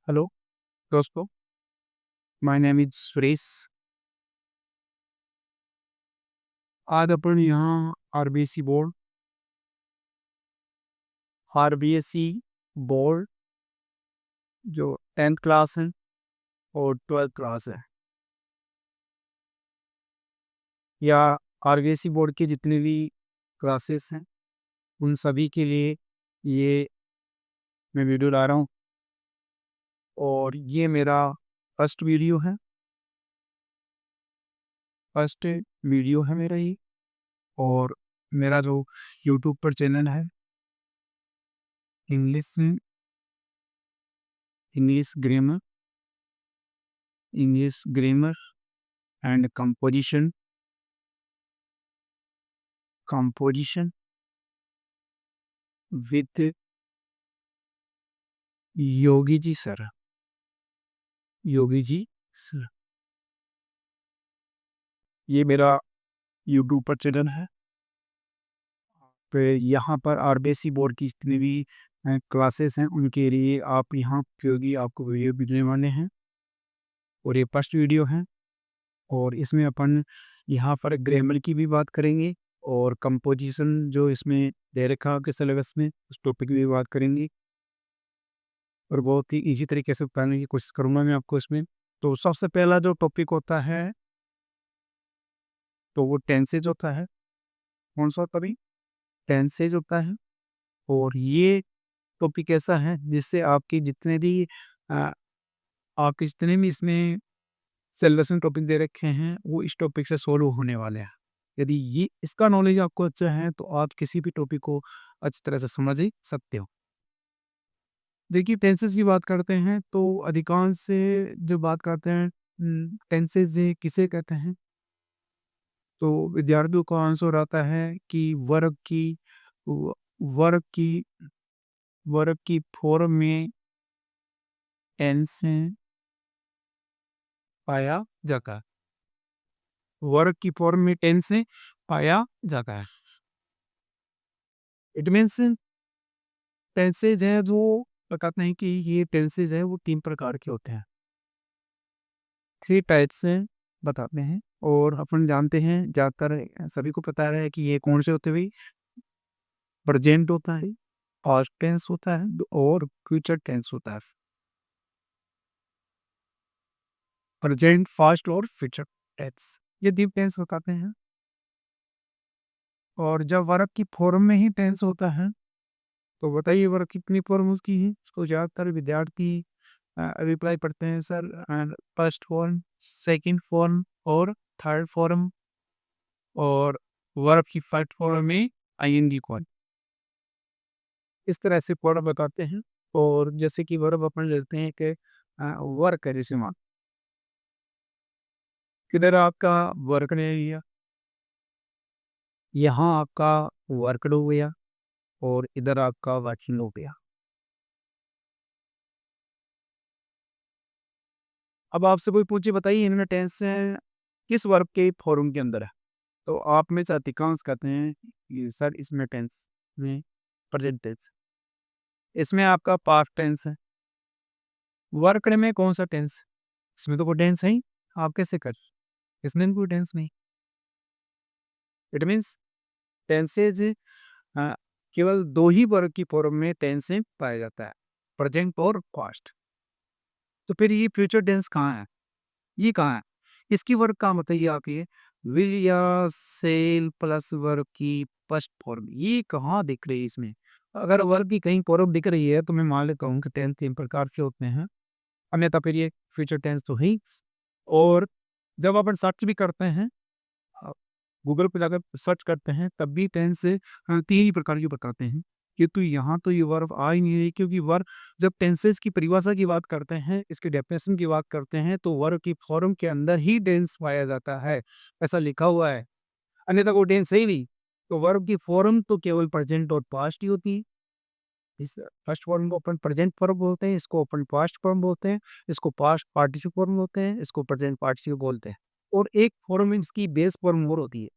Hello दोस्तों, my name is Suresh. आज अपन यहाँ आरबीएसई बोर्ड जो 10th क्लास है और 12th क्लास है, या आरबीएसई बोर्ड की जितनी भी क्लासेस हैं, उन सभी के लिए ये मैं वीडियो ला रहा हूँ। और ये मेरा फर्स्ट वीडियो है। फर्स्ट वीडियो है मेरा ये। और मेरा जो यूट्यूब पर चैनल है, English English grammar English grammar and composition with Yogi ji sir. Yogi ji sir, ये मेरा यूट्यूब पर चैनल है। पे यहाँ पर आरबीएसई बोर्ड की जितनी भी क्लासेस हैं, उनके लिए आप यहाँ उपयोगी आपको वीडियो मिलने वाले हैं। और ये फर्स्ट वीडियो है। और इसमें अपन यहाँ पर ग्रामर की भी बात करेंगे, और कंपोजिशन जो इसमें दे रखा है सिलेबस में, उस टॉपिक की भी बात करेंगे। और बहुत ही ईजी तरीके से बताने की कोशिश करूँगा मैं आपको इसमें। तो सबसे पहला जो टॉपिक होता है, तो वो टेंसेज होता है। कौन सा होता है? टेंसेज होता है। और ये टॉपिक ऐसा है जिससे आपकी जितने भी अ, आपके जितने भी इसमें सिलेबस में टॉपिक दे रखे हैं, वो इस टॉपिक से सॉल्व होने वाले हैं। यदि ये इसका नॉलेज आपको अच्छा है, तो आप किसी भी टॉपिक को अच्छी तरह से समझ ही सकते हो। देखिए, टेंसेस की बात करते हैं तो अधिकांश से जो बात करते हैं, टेंसेस ये किसे कहते हैं, तो विद्यार्थियों का आंसर आता है कि व- वर्ग की वर्ग की फॉर्म में टेंस पाया जाता है। वर्ग की फॉर्म में टेंस पाया जाता है। इट मीन्स टेंसेज हैं जो बताते हैं कि ये टेंसेज हैं, वो 3 प्रकार के होते हैं। 3 टाइप्स से बताते हैं। और अपन जानते हैं, ज़्यादातर सभी को पता है कि ये कौन से होते हैं भाई। प्रेजेंट होता है, पास्ट टेंस होता है और फ्यूचर टेंस होता है। प्रेजेंट, पास्ट और फ्यूचर टेंस, ये 3 टेंस बताते हैं। और जब वर्ब की फॉर्म में ही टेंस होता है, तो बताइए वर्ब कितनी फॉर्म उसकी है। उसको ज़्यादातर विद्यार्थी रिप्लाई पढ़ते हैं, sir first form, second form और थर्ड फॉर्म। और वर्ब की फर्स्ट फॉर्म में आईएनजी कॉन, इस तरह से फॉर्म बताते हैं। और जैसे कि वर्ब अपन लेते हैं कि वर्क है, जैसे मान किधर आपका वर्क ने लिया, यहाँ आपका वर्कड हो गया और इधर आपका वर्किंग हो गया। अब आपसे कोई पूछे, बताइए इनमें टेंस है किस वर्ब के फॉर्म के अंदर है, तो आप में से अधिकांश कहते हैं कि सर इसमें टेंस में प्रेजेंट टेंस, इसमें आपका पास्ट टेंस है। वर्क में कौन सा टेंस, इसमें तो कोई टेंस है ही, आप कैसे कर, इसमें भी कोई टेंस नहीं। इट मीन्स टेंसेज केवल 2 ही वर्ग की फॉर्म में टेंस पाया जाता है, प्रेजेंट और पास्ट। तो फिर ये फ्यूचर टेंस कहाँ है, ये कहाँ है, इसकी वर्ग कहाँ बताइए आप। ये विल या सेल प्लस वर्ग की फर्स्ट फॉर्म, ये कहाँ दिख रही है इसमें। अगर वर्ग की कहीं फॉर्म दिख रही है, तो मैं मान लेता हूँ कि टेंस 3 प्रकार के होते हैं, अन्यथा फिर ये फ्यूचर टेंस तो है ही। और जब अपन सर्च भी करते हैं, गूगल पे जाकर सर्च करते हैं, तब भी टेंस से 3 ही प्रकार के बताते हैं। कि तो यहाँ तो ये वर्ब आ ही नहीं रही, क्योंकि वर्ब जब टेंसेस की परिभाषा की बात करते हैं, इसके डेफिनेशन की बात करते हैं, तो वर्ब की फॉर्म के अंदर ही टेंस पाया जाता है, ऐसा लिखा हुआ है। अन्यथा कोई टेंस है ही नहीं। तो वर्ब की फॉर्म तो केवल प्रेजेंट और पास्ट ही होती है। इस फर्स्ट फॉर्म को अपन प्रेजेंट फॉर्म बोलते हैं, इसको अपन पास्ट फॉर्म बोलते हैं, इसको पास्ट पार्टिसिपल फॉर्म बोलते हैं, इसको प्रेजेंट पार्टिसिपल बोलते हैं। और एक फॉर्म इसकी बेस फॉर्म और होती है।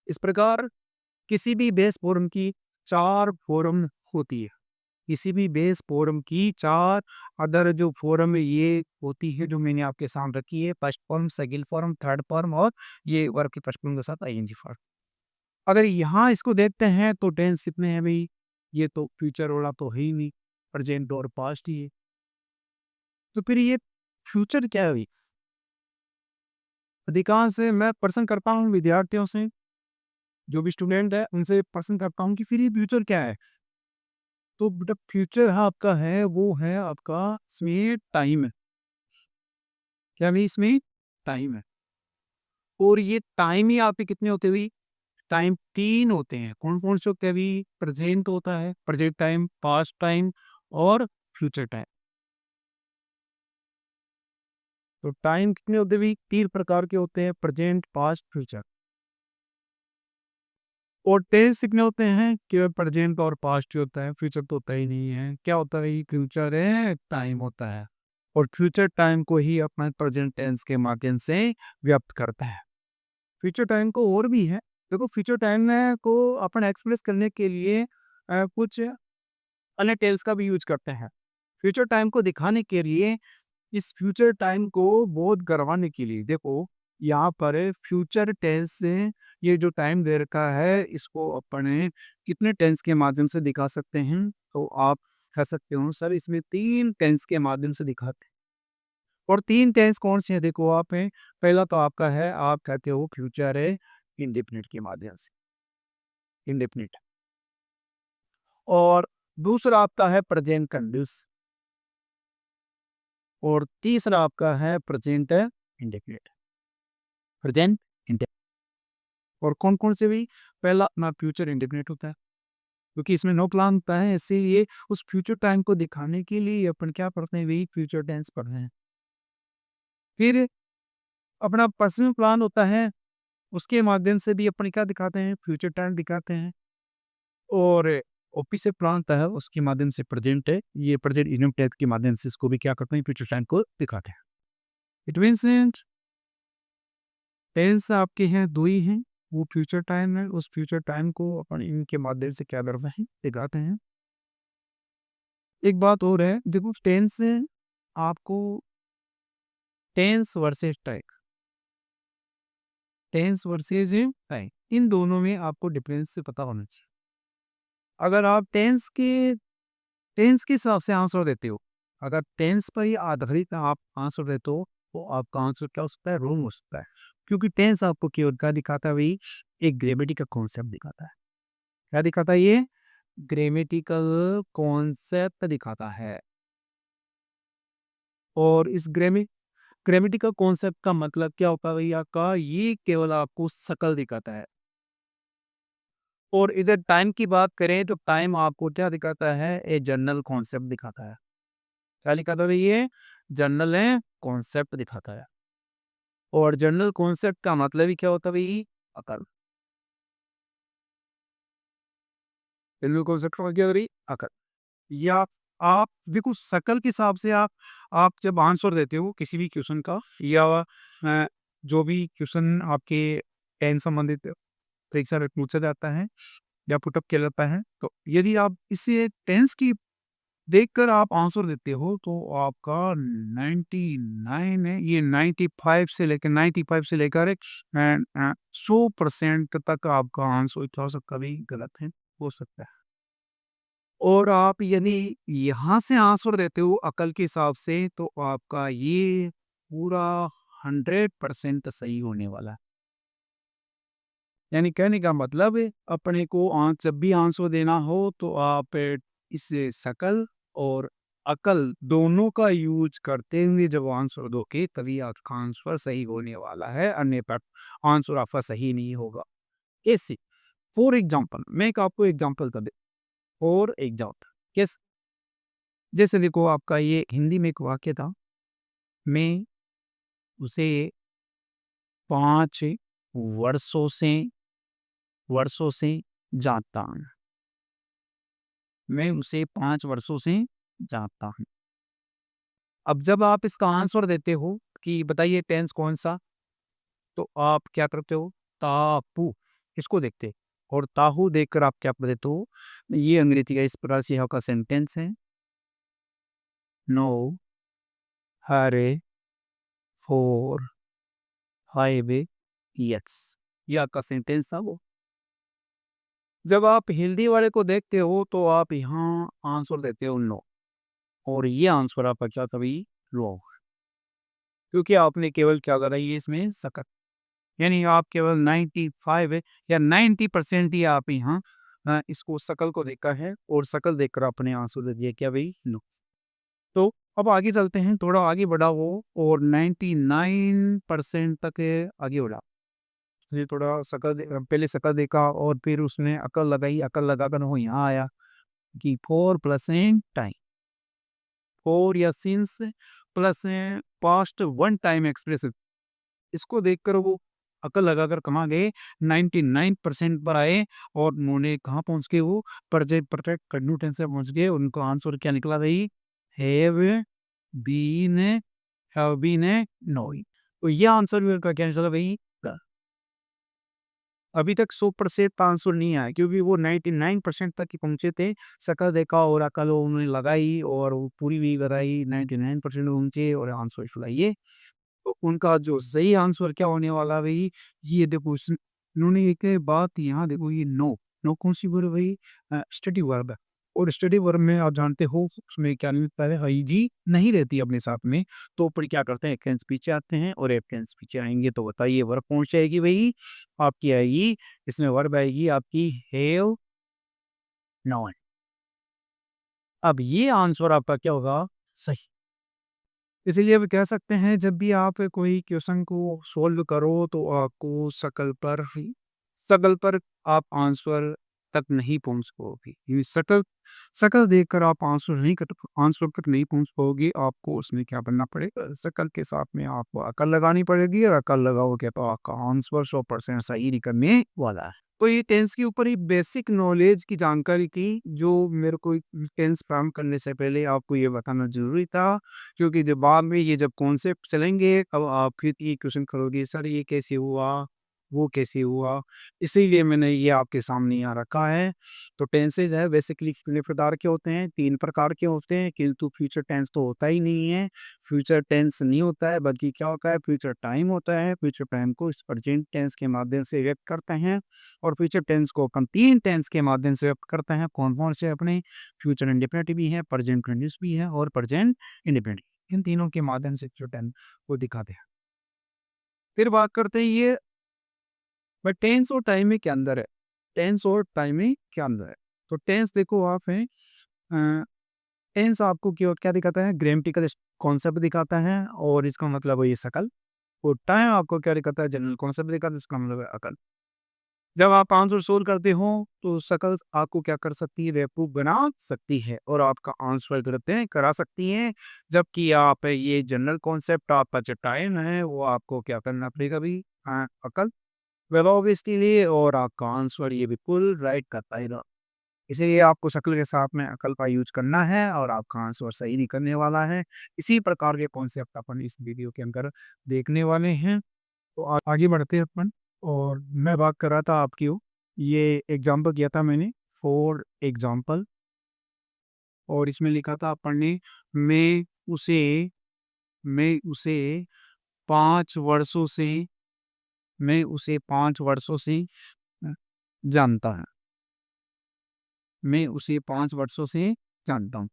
इस प्रकार किसी भी बेस फॉर्म की 4 फॉर्म होती है। किसी भी बेस फॉर्म की 4 अदर जो फॉर्म ये होती है जो मैंने आपके सामने रखी है, first form, second form, third form और ये वर्ब के फर्स्ट फॉर्म के साथ आईएनजी फॉर्म। अगर यहाँ इसको देखते हैं तो टेंस कितने हैं भई? ये तो फ्यूचर वाला तो है ही नहीं, प्रेजेंट और पास्ट ही है। तो फिर ये फ्यूचर क्या है भई? अधिकांश मैं पसंद करता हूँ विद्यार्थियों से, जो भी स्टूडेंट है उनसे पसंद करता हूँ कि फिर ये फ्यूचर क्या है? तो बेटा फ्यूचर आपका है वो है आपका इसमें टाइम है। क्या भई इसमें? टाइम है। और ये टाइम ही आपके कितने होते हैं भई? टाइम 3 होते हैं। कौन-कौन से होते हैं अभी? प्रेज़ेंट होता है, प्रेज़ेंट टाइम, पास्ट टाइम और फ्यूचर टाइम। तो टाइम कितने होते हैं भई? 3 प्रकार के होते हैं, प्रेज़ेंट, पास्ट, फ्यूचर। और टेंस कितने होते हैं? केवल प्रेज़ेंट और पास्ट ही होता है, फ्यूचर तो होता ही नहीं है। क्या होता है भई? फ्यूचर है, टाइम होता है। और फ्यूचर टाइम को ही अपना प्रेज़ेंट टेंस के माध्यम से व्यक्त करता है। फ्यूचर टाइम को और भी है। देखो फ्यूचर टाइम में को अपन एक्सप्रेस करने के लिए कुछ अन्य टेल्स का भी यूज़ करते हैं। फ्यूचर टाइम को दिखाने के लिए इस फ्यूचर टाइम को बोध करवाने के लिए देखो यहाँ पर फ्यूचर टेंस से ये जो टाइम दे रखा है इसको अपने कितने टेंस के माध्यम से दिखा सकते हैं? तो आप कह सकते हो सर इसमें 3 टेंस के माध्यम से दिखाते हैं। और 3 टेंस कौन से हैं देखो आप हैं, पहला तो आपका है आप कहते हो फ्यूचर है इंडेफिनिट के माध्यम से, इंडेफिनिट। और दूसरा आपका है प्रेजेंट कंटिन्यूअस और तीसरा आपका है प्रेजेंट इंडेफिनिट, प्रेजेंट इंडे और कौन-कौन से भी? पहला अपना फ्यूचर इंडेफिनिट होता है, क्योंकि इसमें नो प्लान होता है इसीलिए उस फ्यूचर टाइम को दिखाने के लिए अपन क्या पढ़ते हैं वही फ्यूचर टेंस पढ़ रहे हैं। फिर अपना पर्सनल प्लान होता है, उसके माध्यम से भी अपन क्या दिखाते हैं? फ्यूचर टाइम दिखाते हैं। और ऑफिशियल प्लान होता है उसके माध्यम से प्रेजेंट है, ये प्रेजेंट इनफ टेंस के माध्यम से इसको भी क्या करते हैं फ्यूचर टाइम को दिखाते हैं। इट मीन्स टेंस आपके हैं 2 ही हैं, वो फ्यूचर टाइम है, उस फ्यूचर टाइम को अपन इनके माध्यम से क्या करते हैं? दिखाते हैं। एक बात और है, देखो टेंस आपको tense versus time, tense versus time इन दोनों में आपको डिफरेंस से पता होना चाहिए। अगर आप टेंस के हिसाब से आंसर देते हो, अगर टेंस पर ही आधारित आप आंसर देते हो, तो आपका आंसर क्या हो सकता है? रॉन्ग हो सकता है। क्योंकि टेंस आपको केवल क्या दिखाता है भई? एक ग्रेविटी का कॉन्सेप्ट दिखाता है। क्या दिखाता है ये? ग्रामेटिकल कॉन्सेप्ट दिखाता है। और इस ग्रामेटिकल कॉन्सेप्ट का मतलब क्या होता है भई आपका? ये केवल आपको शकल दिखाता है। और इधर टाइम की बात करें तो टाइम आपको क्या दिखाता है? ए जनरल कॉन्सेप्ट दिखाता है। क्या दिखाता है भई ये? जनरल कॉन्सेप्ट दिखाता है। और जनरल कॉन्सेप्ट का मतलब ही क्या होता है भई? अकल। जनरल कॉन्सेप्ट का मतलब क्या है भई? अकल। या आप देखो शकल के हिसाब से आप जब आंसर देते हो किसी भी क्वेश्चन का या जो भी क्वेश्चन आपके टेंस संबंधित परीक्षा में पूछा जाता है या पुटअप किया जाता है, तो यदि आप इसे टेंस की देखकर आप आंसर देते हो तो आपका 99 है ये 95 से लेकर 100% तक आपका आंसर थोड़ा-सा कभी गलत है, हो सकता है। और आप यदि यहाँ से आंसर देते हो अकल के हिसाब से तो आपका ये पूरा 100% सही होने वाला है। यानी कहने का मतलब है अपने को जब भी आंसर देना हो तो आप इस शकल और अकल दोनों का यूज करते हुए जब आंसर दोगे तभी आपका आंसर सही होने वाला है, अन्यथा आंसर आपका सही नहीं होगा। कैसे? फॉर एग्जाम्पल मैं एक आपको एग्जाम्पल दे फॉर एग्जाम्पल कैसे? जैसे देखो आपका ये हिंदी में एक वाक्य था, मैं उसे 5 वर्षों से जानता हूँ। मैं उसे 5 वर्षों से जानता हूँ। अब जब आप इसका आंसर देते हो कि बताइए टेंस कौन-सा? तो आप क्या करते हो? तापु इसको देखते हैं। और ताहू देखकर आप क्या देते हो, ये अंग्रेजी का इस प्रकार से यहाँ का सेंटेंस है, नो हरे फॉर हाईवे यट्स, ये आपका सेंटेंस था वो। जब आप हिंदी वाले को देखते हो तो आप यहाँ आंसर देते हो नो, और ये आंसर आपका क्या तभी रॉन्ग, क्योंकि आपने केवल क्या करा ये इसमें सकत, यानी आप केवल 95 है या 90% ही आप यहाँ इसको शकल को देखा है और शकल देखकर अपने आंसू दे दिए क्या भाई नो। तो अब आगे चलते हैं, थोड़ा आगे बढ़ा वो और 99% तक आगे बढ़ा। ये थोड़ा पहले शकल देखा और फिर उसने अकल लगाई, अकल लगाकर वो यहाँ आया कि 4 प्लस टाइम, 4 या since plus past one time expressive, इसको देखकर वो अकल लगाकर कहाँ गए 99% पर आए और उन्होंने कहाँ पहुंच गए, वो प्रेजेंट परफेक्ट कंटिन्यूस टेंस से पहुंच गए। उनको आंसर क्या निकला भाई, have been, have been knowing. तो ये आंसर भी उनका क्या निकला भाई, अभी तक 100% का आंसर नहीं आया क्योंकि वो 99% तक ही पहुंचे थे। शक्ल देखा और अकल उन्होंने लगाई और वो पूरी भी बताई, 99% पहुंचे और आंसर सुनाइए। तो उनका जो सही आंसर क्या होने वाला भाई, ये देखो इन्होंने एक बात यहाँ देखो, ये नो, नो कौन सी वर्ब भाई, स्टडी वर्ब है। और स्टडी वर्ब में आप जानते हो उसमें क्या नहीं होता है, आई जी नहीं रहती अपने साथ में, तो ऊपर क्या करते हैं एक पीछे आते हैं और एक पीछे आएंगे। तो बताइए वर्ब कौन सी आएगी भाई, आपकी आएगी, इसमें वर्ब आएगी आपकी हैव नॉन। अब ये आंसर आपका क्या होगा, सही। इसीलिए अब कह सकते हैं जब भी आप कोई क्वेश्चन को सॉल्व करो तो आपको शकल पर आप आंसर तक नहीं पहुंच पाओगे, ये शकल शकल देखकर आप आंसर तक नहीं पहुंच पाओगे। आपको उसमें क्या करना पड़ेगा, शकल के साथ में आपको अकल लगानी पड़ेगी और अकल लगाओगे तो आपका आंसर 100% सही निकलने वाला है। तो ये टेंस के ऊपर ही बेसिक नॉलेज की जानकारी थी जो मेरे को टेंस फॉर्म करने से पहले आपको ये बताना जरूरी था, क्योंकि जब बाद में ये जब कॉन्सेप्ट चलेंगे अब आप फिर ये क्वेश्चन करोगे सर ये कैसे हुआ, वो कैसे हुआ, इसीलिए मैंने ये आपके सामने यहाँ रखा है। तो टेंसेज है बेसिकली कितने प्रकार के होते हैं, 3 प्रकार के होते हैं, किंतु फ्यूचर टेंस तो होता ही नहीं है। फ्यूचर टेंस नहीं होता है बल्कि क्या होता है, फ्यूचर टाइम होता है। फ्यूचर टाइम को इस प्रेजेंट टेंस के माध्यम से व्यक्त करते हैं और फ्यूचर टेंस को अपन 3 टेंस के माध्यम से व्यक्त करते हैं। कौन-कौन से अपने, फ्यूचर इंडेफिनिट भी है, प्रेजेंट कंटीन्यूअस भी है और प्रेजेंट इंडेफिनिट। इन तीनों के माध्यम से फ्यूचर टेंस को दिखाते हैं। फिर बात करते हैं ये बट टेंस और टाइमिंग के अंदर है, टेंस और टाइमिंग के अंदर है। तो टेंस देखो आप है, टेंस आपको क्या क्या दिखाता है, ग्रामेटिकल कॉन्सेप्ट दिखाता है और इसका मतलब है ये शकल। और टाइम आपको क्या दिखाता है, जनरल कॉन्सेप्ट दिखाता है, इसका मतलब है अकल। जब आप आंसर सोल्व करते हो तो शकल आपको क्या कर सकती है, बेवकूफ बना सकती है और आपका आंसर करते हैं करा सकती है। जबकि आप ये जनरल कॉन्सेप्ट आपका जो टाइम है वो आपको क्या करना पड़ेगा भी, अकल लगाओगे इसके लिए और आपका आंसर ये बिल्कुल राइट कर पाएगा। इसीलिए आपको शक्ल के साथ में अकल का यूज करना है और आपका आंसर सही निकलने वाला है। इसी प्रकार के कॉन्सेप्ट अपन इस वीडियो के अंदर देखने वाले हैं। तो आगे बढ़ते हैं अपन, और मैं बात कर रहा था आपकी वो, ये एग्जाम्पल किया था मैंने, फॉर एग्जाम्पल, और इसमें लिखा था अपन ने, मैं उसे मैं उसे 5 वर्षों से मैं उसे 5 वर्षों से अ, जानता है, मैं उसे 5 वर्षों से जानता हूँ।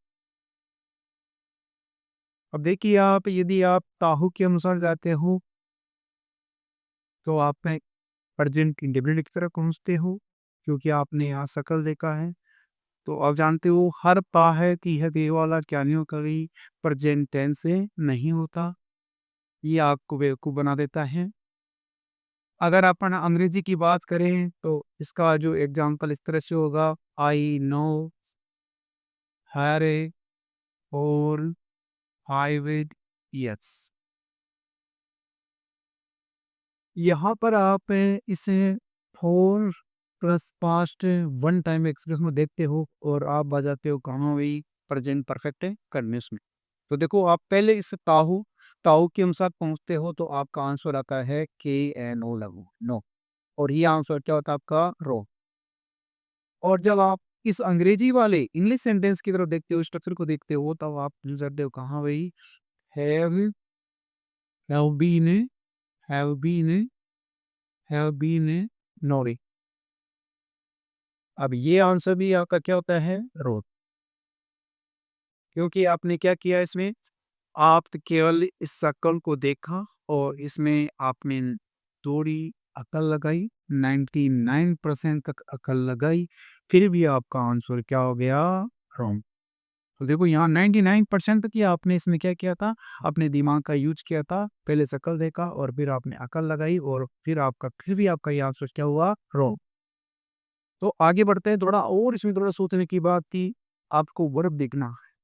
अब देखिए आप, यदि आप ताहू के अनुसार जाते हो तो आप प्रेजेंट इंडेफिनिट की तरफ पहुँचते हो, क्योंकि आपने यहाँ शकल देखा है। तो आप जानते हो हर पा है ती है ते वाला क्या नहीं होता भाई, प्रेजेंट टेंस से नहीं होता, ये आपको बेवकूफ़ बना देता है। अगर अपन अंग्रेजी की बात करें तो इसका जो एग्जाम्पल इस तरह से होगा, आई नो हैरे और आई विल यस। यहाँ पर आप इसे four plus past one time express में देखते हो और आप बजाते हो कहाँ वही प्रेजेंट परफेक्ट है कंटिन्यूस में। तो देखो आप पहले इस ताहू ताहू के अनुसार पहुँचते हो तो आपका आंसर आता है के एन ओ लगू नो, और ये आंसर क्या होता है आपका रो। और जब आप इस अंग्रेजी वाले इंग्लिश सेंटेंस की तरफ देखते हो, स्ट्रक्चर को देखते हो, तब आप यूज़ करते हो कहाँ भाई? Have, have been, have been, have been naughty. अब ये आंसर भी आपका क्या होता है? रोट। क्योंकि आपने क्या किया इसमें? आप केवल इस शक्ल को देखा और इसमें आपने थोड़ी अकल लगाई, 99% तक अकल लगाई, फिर भी आपका आंसर क्या हो गया? रॉन्ग। तो देखो यहाँ 99% तक ही आपने इसमें क्या किया था? अपने दिमाग का यूज़ किया था। पहले शक्ल देखा और फिर आपने अकल लगाई और फिर भी आपका ये आंसर क्या हुआ? रॉन्ग। तो आगे बढ़ते हैं, थोड़ा और इसमें थोड़ा सोचने की बात थी। आपको वर्ब देखना है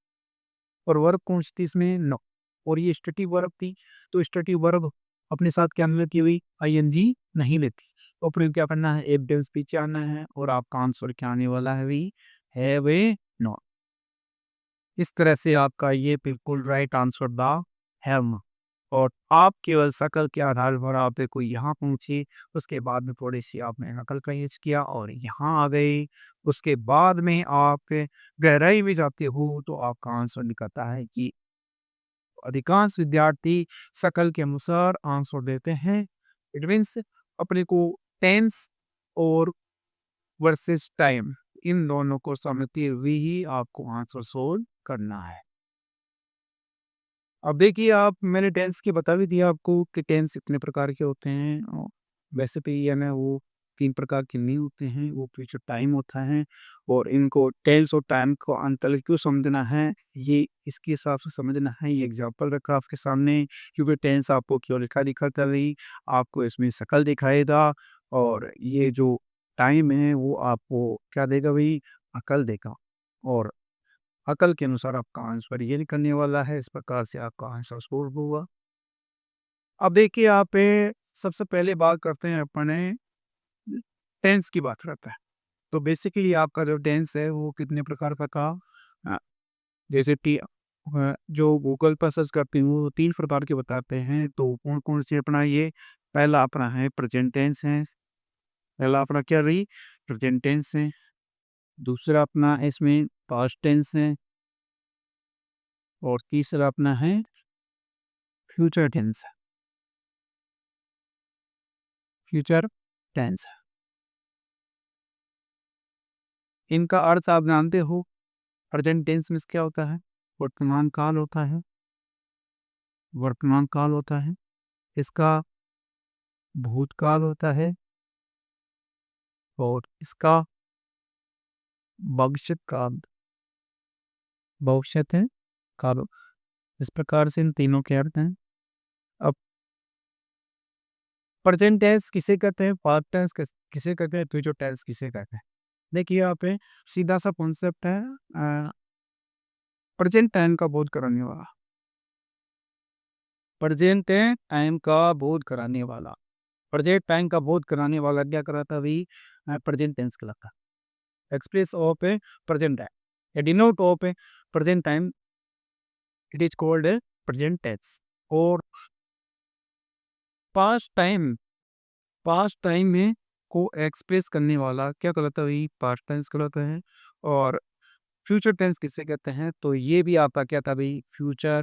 और वर्ब कौन सी थी इसमें? नो। और ये स्टेटिव वर्ब थी, तो स्टेटिव वर्ब अपने साथ क्या नहीं लेती हुई? आईएनजी नहीं लेती। तो अपने क्या करना है? एविडेंस पीछे आना है और आपका आंसर क्या आने वाला है भाई? Have a not. इस तरह से आपका ये बिल्कुल राइट आंसर था, हैव। और आप केवल शक्ल के आधार पर आपने कोई यहाँ पहुँची, उसके बाद में थोड़ी-सी आपने नकल का यूज़ किया और यहाँ आ गए। उसके बाद में आप गहराई में जाते हो तो आपका आंसर निकलता है कि अधिकांश विद्यार्थी शक्ल के अनुसार आंसर देते हैं। इट मीन्स अपने को टेंस और वर्सेस टाइम इन दोनों को समझते हुए ही आपको आंसर सोल्व करना है। अब देखिए आप, मैंने टेंस की बता भी दिया आपको कि टेंस इतने प्रकार के होते हैं। वैसे भी ये ना वो 3 प्रकार के नहीं होते हैं, वो फ्यूचर टाइम होता है और इनको टेंस और टाइम को अंतर क्यों समझना है, ये इसके हिसाब से समझना है। ये एग्ज़ाम्पल रखा आपके सामने, क्योंकि टेंस आपको केवल लिखा-लिखा तभी आपको इसमें शक्ल दिखाएगा और ये जो टाइम है वो आपको क्या देगा भई? अकल देगा और अकल के अनुसार आपका आंसर ये निकलने वाला है। इस प्रकार से आपका आंसर सोल्व हुआ। अब देखिए यहाँ पे सबसे पहले बात करते हैं अपने टेंस की बात करते हैं। तो बेसिकली आपका जो टेंस है वो कितने प्रकार का था? अ, जैसे कि जो गूगल पर सर्च करते हैं वो 3 प्रकार के बताते हैं। तो कौन-कौन से अपना ये पहला अपना है प्रेजेंट टेंस है। पहला अपना क्या रही? प्रेजेंट टेंस है। दूसरा अपना इसमें पास्ट टेंस है और तीसरा अपना है फ्यूचर टेंस है। Future tense. इनका अर्थ आप जानते हो, प्रेजेंट टेंस में क्या होता है? वर्तमान काल होता है, वर्तमान काल होता है। इसका भूतकाल होता है और इसका भविष्यत काल, भविष्यत है काल। इस प्रकार से इन तीनों के अर्थ हैं। अब प्रेजेंट टेंस किसे कहते हैं? पास्ट टेंस किसे कहते हैं? फ्यूचर टेंस किसे कहते हैं? देखिए यहाँ पे सीधा सा कॉन्सेप्ट है, प्रेजेंट टाइम का बोध कराने वाला। प्रेजेंट टाइम का बोध कराने वाला। प्रेजेंट टाइम का बोध कराने वाला क्या कराता भाई? प्रेजेंट टेंस कहलाता है। Express of a present time, a denote of a present time, it is called a present tense. और पास्ट टाइम में को एक्सप्रेस करने वाला क्या कहलाता है भाई? पास्ट टेंस कहलाता है। और फ्यूचर टेंस किसे कहते हैं? तो ये भी आपका क्या था भाई? फ्यूचर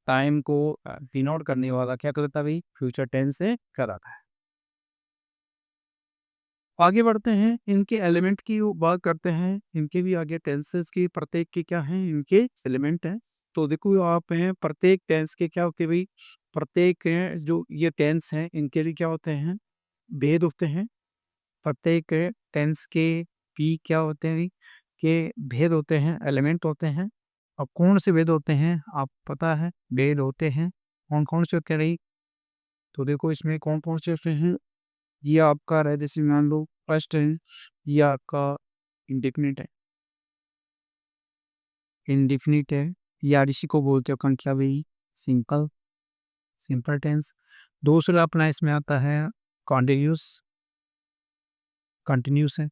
टाइम को डिनोट करने वाला क्या कहलाता है भाई? फ्यूचर टेंस से कहलाता है। आगे बढ़ते हैं, इनके एलिमेंट की बात करते हैं। इनके भी आगे टेंसेस की प्रत्येक के क्या हैं? इनके एलिमेंट हैं। तो देखो आप हैं प्रत्येक टेंस के क्या होते हैं भाई? प्रत्येक जो ये टेंस हैं इनके लिए क्या होते हैं? भेद होते हैं। प्रत्येक टेंस के भी क्या होते हैं भाई? के भेद होते हैं, एलिमेंट होते हैं। अब कौन से भेद होते हैं? आप पता है भेद होते हैं। कौन-कौन से होते हैं भाई? तो देखो इसमें कौन-कौन से होते हैं? ये आपका रहा जैसे मान लो फर्स्ट है, ये आपका इंडेफिनिट है। इंडेफिनिट है या इसी को बोलते हो कंट्रारी सिंपल, सिंपल टेंस। दूसरा अपना इसमें आता है कॉन्टिन्यूस, कंटिन्यूस है,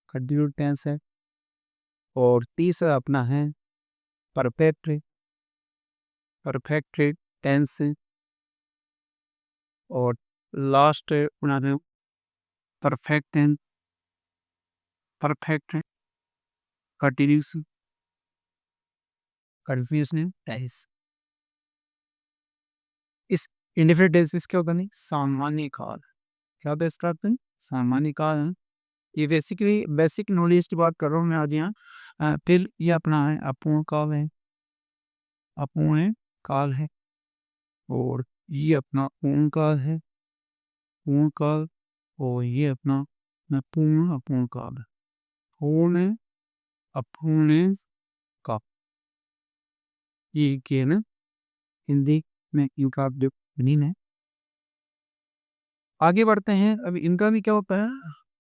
कंटिन्यूड टेंस है। और तीसरा अपना है परफेक्ट, परफेक्ट टेंस है। और लास्ट अपना है perfect tense, perfect continuous, confusion tense. इस इंडेफिनिट टेंस में क्या होता नहीं, सामान्य काल। क्या होता है इसका अर्थ? सामान्य काल है। ये बेसिकली बेसिक नॉलेज की बात कर रहा हूँ मैं आज यहाँ। फिर ये अपना है अपूर्ण काल है, अपूर्ण काल है। और ये अपना पूर्ण काल है, पूर्ण काल। और ये अपना पूर्ण अपूर्ण काल है, पूर्ण अपूर्ण काल। ये क्या है ना, हिंदी में इनका जो मीनिंग है। आगे बढ़ते हैं। अभी इनका भी क्या होता है,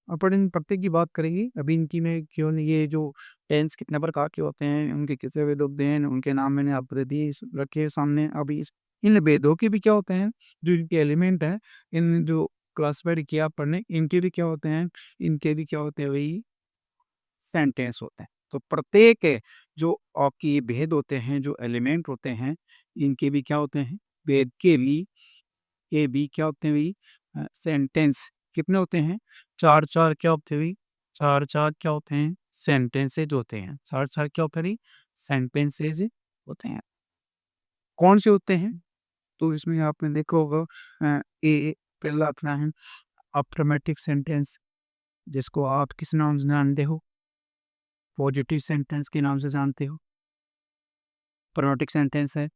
अपन इन प्रत्येक की बात करेंगे। अभी इनकी में क्यों नहीं, ये जो टेंस कितने प्रकार के होते हैं, उनके कितने भेद होते हैं, उनके नाम मैंने आप दिए रखे सामने। अभी इन भेदों के भी क्या होते हैं, जो इनके एलिमेंट है, इन जो क्लासिफाइड किया पढ़ने, इनके भी क्या होते हैं, इनके भी क्या होते हैं, वही सेंटेंस होते हैं। तो प्रत्येक जो आपकी भेद होते हैं, जो एलिमेंट होते हैं, इनके भी क्या होते हैं, भेद के भी, ये भी क्या होते हैं भाई, सेंटेंस कितने होते हैं, चार चार क्या होते हैं भाई, चार चार क्या होते हैं, सेंटेंसेज होते हैं। चार चार क्या होते हैं भाई, सेंटेंसेज होते हैं। कौन से होते हैं, तो इसमें आपने देखा होगा, ए पहला अपना है अफर्मेटिव सेंटेंस, जिसको आप किस नाम से जानते हो, पॉजिटिव सेंटेंस के नाम से जानते हो, प्रोनोटिक सेंटेंस है।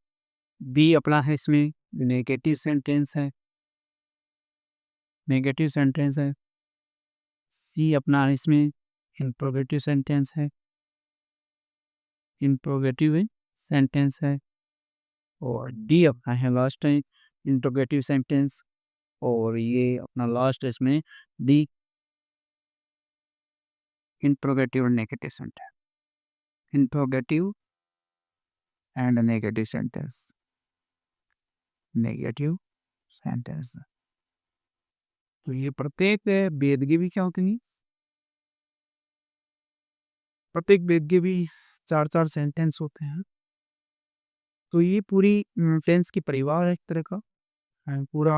बी अपना है इसमें नेगेटिव सेंटेंस है, नेगेटिव सेंटेंस है। सी अपना इसमें इंट्रोगेटिव सेंटेंस है, इंट्रोगेटिव सेंटेंस है। और डी अपना है लास्ट है इंट्रोगेटिव सेंटेंस। और ये अपना लास्ट इसमें डी इंट्रोगेटिव और negative sentence, interrogative and negative sentence, negative sentence. तो ये प्रत्येक वेद के भी क्या होते हैं, प्रत्येक वेद के भी चार चार सेंटेंस होते हैं। तो ये पूरी टेंस की परिवार है एक तरह का, पूरा,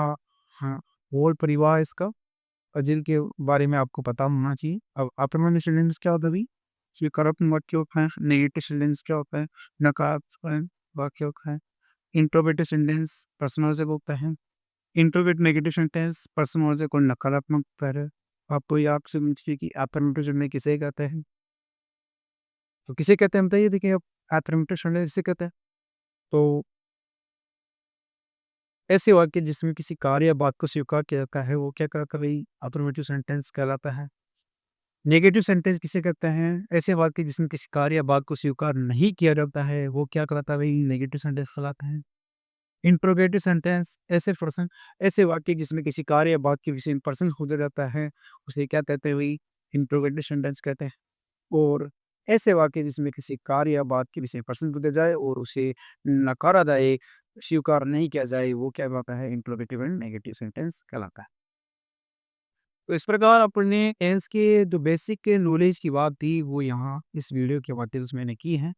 हाँ, होल परिवार इसका। और जिनके बारे में आपको पता होना चाहिए। अब अफर्मेटिव सेंटेंस क्या होता है भाई, स्वीकारात्मक वाक्य होता है। नेगेटिव सेंटेंस क्या होता है, नकारात्मक वाक्य होता है। इंट्रोगेटिव सेंटेंस पर्सन से होता है। इंट्रोगेट नेगेटिव सेंटेंस पर्सन से कोई नकारात्मक पर है। आपको ये आपसे पूछिए कि अफर्मेटिव सेंटेंस किसे कहते हैं, तो किसे कहते हैं बताइए। देखिए, अब अफर्मेटिव सेंटेंस किसे कहते हैं, तो ऐसे वाक्य जिसमें किसी कार्य या बात को स्वीकार किया जाता है, वो क्या कहता है भाई, अफर्मेटिव सेंटेंस कहलाता है। नेगेटिव सेंटेंस किसे कहते हैं, ऐसे वाक्य जिसमें किसी कार्य या बात को स्वीकार नहीं किया जाता है, वो क्या कहलाता है भाई, नेगेटिव सेंटेंस कहलाता है। इंट्रोगेटिव सेंटेंस ऐसे वाक्य जिसमें किसी कार्य या बात के विषय में प्रश्न पूछा जाता है, उसे क्या कहते हैं भाई, इंट्रोगेटिव सेंटेंस कहते हैं। और ऐसे वाक्य जिसमें किसी कार्य या बात के विषय में प्रश्न पूछा जाए और उसे नकारा जाए, स्वीकार नहीं किया जाए, वो क्या कहलाता है, इंट्रोगेटिव एंड नेगेटिव सेंटेंस कहलाता है। तो इस प्रकार अपने टेंस के जो बेसिक नॉलेज की बात थी, वो यहाँ इस वीडियो के माध्यम से मैंने की है।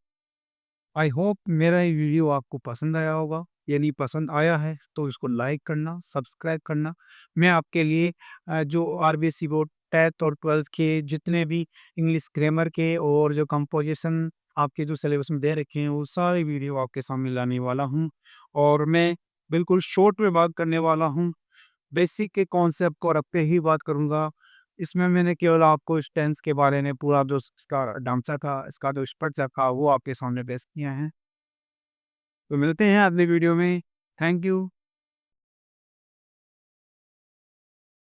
आई होप मेरा ये वीडियो आपको पसंद आया होगा। यदि पसंद आया है तो इसको लाइक करना, सब्सक्राइब करना। मैं आपके लिए जो आरबीएससी बोर्ड 10th और 12th के जितने भी इंग्लिश ग्रामर के और जो कंपोजिशन आपके जो सिलेबस में दे रखे हैं, वो सारे वीडियो आपके सामने लाने वाला हूँ। और मैं बिल्कुल शॉर्ट में बात करने वाला हूँ, बेसिक के कॉन्सेप्ट को रख के ही बात करूँगा। इसमें मैंने केवल आपको इस टेंस के बारे में पूरा जो इसका ढांचा था, इसका जो स्ट्रक्चर था, वो आपके सामने पेश किया है। तो मिलते हैं अगले वीडियो में। Thank you.